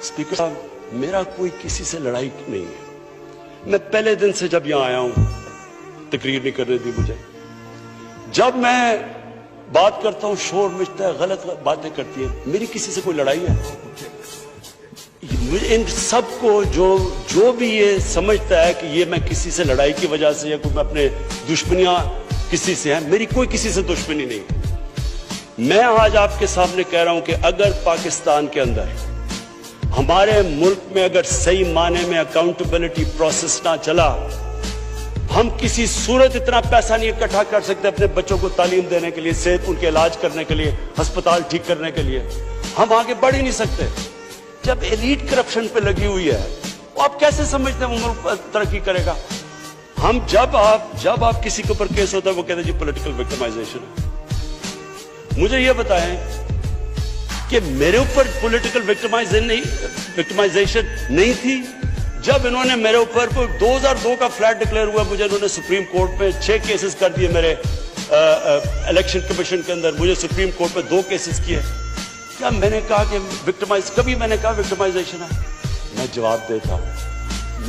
Speaker साहब, मेरा कोई किसी से लड़ाई नहीं है। मैं पहले दिन से जब यहां आया हूं, तकरीर नहीं करने दी मुझे। जब मैं बात करता हूं शोर मचता है, गलत बातें करती है। मेरी किसी से कोई लड़ाई है? इन सबको जो भी ये समझता है कि ये मैं किसी से लड़ाई की वजह से या कोई मैं अपने दुश्मनियां किसी से है, मेरी कोई किसी से दुश्मनी नहीं। मैं आज आपके सामने कह रहा हूं कि अगर पाकिस्तान के अंदर, हमारे मुल्क में अगर सही माने में अकाउंटेबिलिटी प्रोसेस ना चला, हम किसी सूरत इतना पैसा नहीं इकट्ठा कर सकते अपने बच्चों को तालीम देने के लिए, सेहत उनके इलाज करने के लिए, अस्पताल ठीक करने के लिए। हम आगे बढ़ ही नहीं सकते। जब एलीट करप्शन पे लगी हुई है, वो आप कैसे समझते हैं वो मुल्क तरक्की करेगा? हम जब आप किसी के ऊपर केस होता है, वो कहते हैं जी पॉलिटिकल विक्टिमाइजेशन है। मुझे ये बताएं कि मेरे ऊपर पॉलिटिकल विक्टिमाइजेशन नहीं थी। जब इन्होंने मेरे ऊपर 2002 का फ्लैट डिक्लेयर हुआ, मुझे इन्होंने सुप्रीम कोर्ट में 6 केसेस कर दिए। मेरे इलेक्शन कमीशन के अंदर मुझे सुप्रीम कोर्ट में 2 केसेस किए। क्या मैंने कहा कि कभी मैंने कहा विक्टिमाइजेशन है? मैं जवाब देता हूं।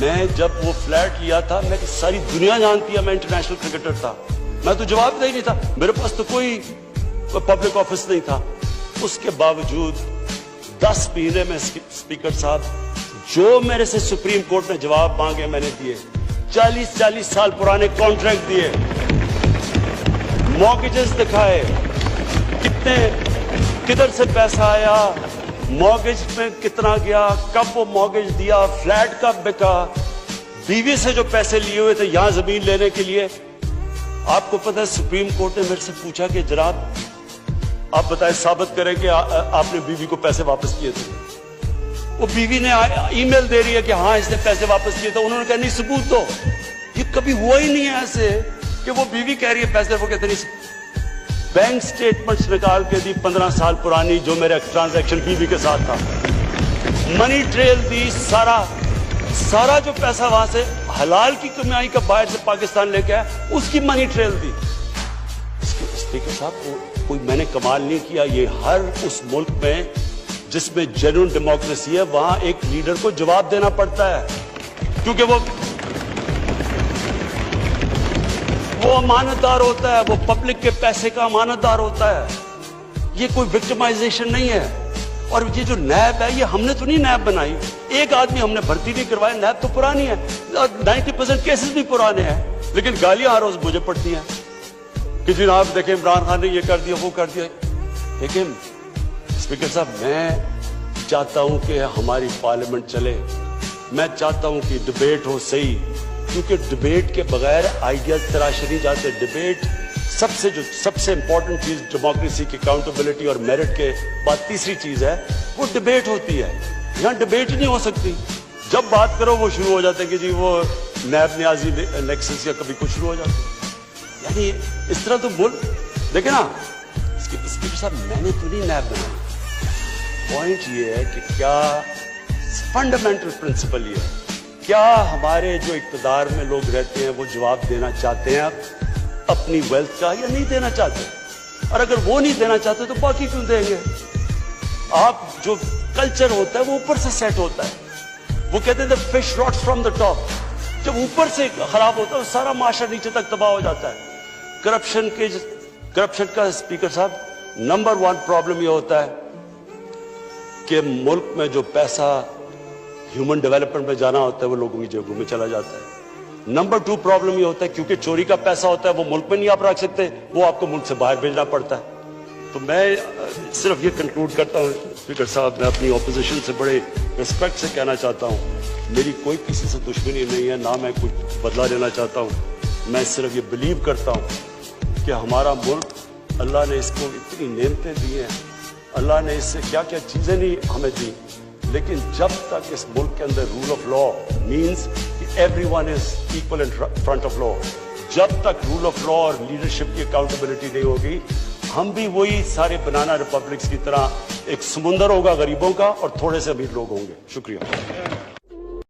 मैं जब वो फ्लैट लिया था, मैं सारी दुनिया जानती है मैं इंटरनेशनल क्रिकेटर था, मैं तो जवाब दे नहीं था। मेरे पास तो कोई पब्लिक ऑफिस नहीं था। उसके बावजूद 10 महीने में स्पीकर साहब, जो मेरे से सुप्रीम कोर्ट ने जवाब मांगे मैंने दिए। 40 साल पुराने कॉन्ट्रैक्ट दिए, मॉर्गेजेस दिखाए, किधर से पैसा आया, मॉर्गेज में कितना गया, कब वो मॉर्गेज दिया, फ्लैट कब बिका, बीवी से जो पैसे लिए हुए थे यहां जमीन लेने के लिए। आपको पता है सुप्रीम कोर्ट ने मेरे से पूछा कि जनाब आप बताएं, साबित करें कि आपने बीवी को पैसे वापस किए थे। वो बीवी ने ईमेल दे रही है कि हाँ इसने पैसे वापस किए थे। उन्होंने कहा नहीं सबूत दो। ये कभी हुआ ही नहीं है ऐसे कि वो बीवी कह रही है पैसे, वो कहते नहीं। बैंक स्टेटमेंट्स निकाल के दी 15 साल पुरानी, जो मेरा ट्रांजैक्शन बीवी के साथ था। मनी ट्रेल दी, सारा जो पैसा वहां से हलाल की कमाई का बाहर से पाकिस्तान लेके आया, उसकी मनी ट्रेल दी। स्पीकर साहब, कोई मैंने कमाल नहीं किया। ये हर उस मुल्क में जिसमें जेन्युइन डेमोक्रेसी है, वहां एक लीडर को जवाब देना पड़ता है, क्योंकि वो अमानतदार होता है, वो पब्लिक के पैसे का अमानतदार होता है। ये कोई विक्टिमाइजेशन नहीं है। और ये जो नैब है, ये हमने तो नहीं नैब बनाई। एक आदमी हमने भर्ती नहीं करवाया, नैब तो पुरानी है। 90% केसेस भी पुराने हैं, लेकिन गालियां हर रोज मुझे पड़ती हैं कि जनाब देखें इमरान खान ने ये कर दिया, वो कर दिया। लेकिन स्पीकर साहब, मैं चाहता हूं कि हमारी पार्लियामेंट चले। मैं चाहता हूं कि डिबेट हो सही, क्योंकि डिबेट के बगैर आइडियाज तराशे नहीं जाते। डिबेट सबसे इंपॉर्टेंट चीज डेमोक्रेसी की अकाउंटेबिलिटी और मेरिट के बाद तीसरी चीज है, वो डिबेट होती है। यहां डिबेट नहीं हो सकती। जब बात करो वो शुरू हो जाते हैं कि जी वो नैब न्याजी नेक्सस या कभी कुछ शुरू हो जाता है। यानी इस तरह तो बोल देखे ना स्पीकर साहब, मैंने तो नहीं नैब बनाई। पॉइंट ये है कि क्या फंडामेंटल प्रिंसिपल ये है, क्या हमारे जो इक्तदार में लोग रहते हैं वो जवाब देना चाहते हैं अपनी वेल्थ का, या नहीं देना चाहते? और अगर वो नहीं देना चाहते तो बाकी क्यों देंगे? आप जो कल्चर होता है वो ऊपर से सेट होता है। वो कहते हैं the fish rots from the top. जब ऊपर से खराब होता है सारा माशरा नीचे तक तबाह हो जाता है। करप्शन का स्पीकर साहब नंबर 1 प्रॉब्लम यह होता है कि मुल्क में जो पैसा ह्यूमन डेवलपमेंट में जाना होता है वो लोगों की जेबों में चला जाता है। नंबर 2 प्रॉब्लम ये होता है क्योंकि चोरी का पैसा होता है वो मुल्क में नहीं आप रख सकते, वो आपको मुल्क से बाहर भेजना पड़ता है। तो मैं सिर्फ ये कंक्लूड करता हूँ स्पीकर साहब, मैं अपनी ऑपोजिशन से बड़े रिस्पेक्ट से कहना चाहता हूँ, मेरी कोई किसी से दुश्मनी नहीं है, ना मैं कुछ बदला लेना चाहता हूँ। मैं सिर्फ ये बिलीव करता हूँ कि हमारा मुल्क, अल्लाह ने इसको इतनी नेमतें दी हैं, अल्लाह ने इससे क्या क्या चीज़ें नहीं हमें दी, लेकिन जब तक इस मुल्क के अंदर रूल ऑफ लॉ मीन्स कि everyone is equal in front of law, जब तक रूल ऑफ लॉ और लीडरशिप की अकाउंटेबिलिटी नहीं होगी, हम भी वही सारे बनाना रिपब्लिक्स की तरह एक समुंदर होगा गरीबों का और थोड़े से अमीर लोग होंगे। शुक्रिया।